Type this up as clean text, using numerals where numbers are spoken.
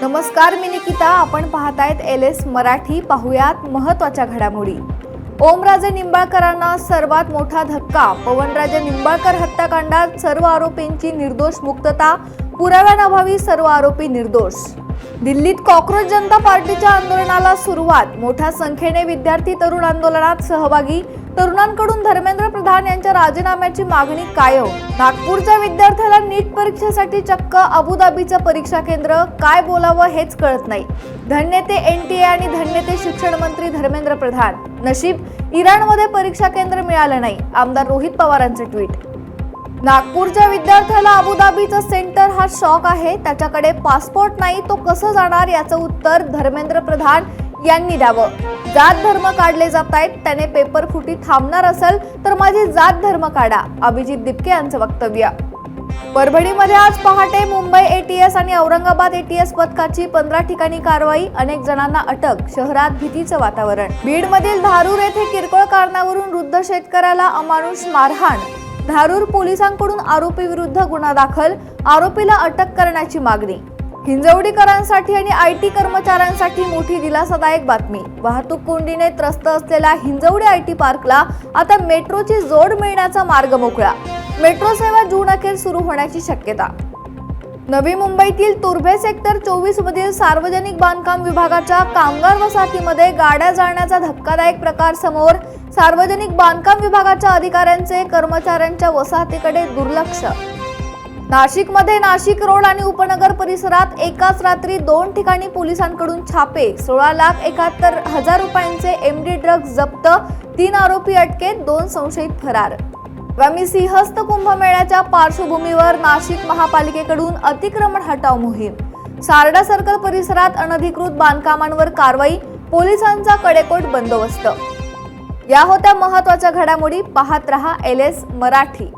नमस्कार, मी निकिता. आपण पाहतायत LS मराठी. पाहुयात महत्त्वाच्या घडामोडी. ओमराजे निंबाळकरांना सर्वात मोठा धक्का. पवनराजे निंबाळकर हत्याकांडात सर्व आरोपींची निर्दोष मुक्तता. पुराव्यांअभावी सर्व आरोपी निर्दोष. दिल्लीत कॉक्रोच जनता पार्टीच्या आंदोलनाला सुरुवात. मोठ्या संख्येने विद्यार्थी तरुण आंदोलनात सहभागी. तरुणांकडून धर्मेंद्र प्रधान यांच्या राजीनाम्याची मागणी कायम. नागपूरच्या विद्यार्थ्याला नीट परीक्षेसाठी चक्क अबुधाबीचं परीक्षा केंद्र. काय बोलावं हेच कळत नाही. धन्य ते NTA आणि धन्य ते शिक्षण मंत्री धर्मेंद्र प्रधान. नशीब इराणमध्ये परीक्षा केंद्र मिळालं नाही. आमदार रोहित पवारांचं ट्विट. नागपूरच्या विद्यार्थ्याला अबुधाबीचं सेंटर हा शॉक आहे. त्याच्याकडे पासपोर्ट नाही, तो कसं जाणार याचं उत्तर धर्मेंद्र प्रधान यांनी द्यावं. जात धर्म काढले जात आहेत. त्याने पेपर फुटी थांबणार असेल तर माझी जात धर्म काढा. अभिजित दिपके यांचं वक्तव्य. परभणीमध्ये आज पहाटे मुंबई ATS आणि औरंगाबाद ATS पथकाची 15 ठिकाणी कारवाई. अनेक जणांना अटक. शहरात भीतीचं वातावरण. बीडमधील धारूर येथे किरकोळ कारणावरून वृद्ध शेतकऱ्याला अमानुष मारहाण. धारूर पोलिसांकडून आरोपी विरुद्ध गुन्हा दाखल. आरोपीला अटक करण्याची मागणी. हिंजवडीकरांसाठी आणि IT कर्मचाऱ्यांसाठी मोठी दिलासादायक बातमी. वाहतूक कोंडीने त्रस्त असलेल्या हिंजवडी IT पार्कला आता मेट्रोची जोड मिळण्याचा मार्ग मोकळा. मेट्रो सेवा जून अखेर सुरू होण्याची शक्यता. नवी मुंबईतील तुर्भे सेक्टर 24 मधील सार्वजनिक बांधकाम विभागाच्या कामगार वसाहतीमध्ये गाड्या जाळण्याचा धक्कादायक प्रकार समोर. सार्वजनिक बांधकाम विभागाच्या अधिकाऱ्यांचे कर्मचाऱ्यांच्या वसाहतीकडे दुर्लक्ष. नाशिकमध्ये नाशिक रोड आणि उपनगर परिसरात एकाच रात्री 2 ठिकाणी पोलिसांकडून छापे. 16,71,000 रुपयांचे MD ड्रग्ज जप्त. 3 आरोपी अटकेत, 2 संशयित फरार. आगामी सिंहस्थ कुंभमेळ्याच्या पार्श्वभूमीवर नाशिक महापालिकेकडून अतिक्रमण हटाव मोहीम. सारडा सर्कल परिसरात अनधिकृत बांधकामांवर कारवाई. पोलिसांचा कडेकोट बंदोबस्त. या होत्या महत्त्वाच्या घडामोडी. पाहत रहा LS मराठी.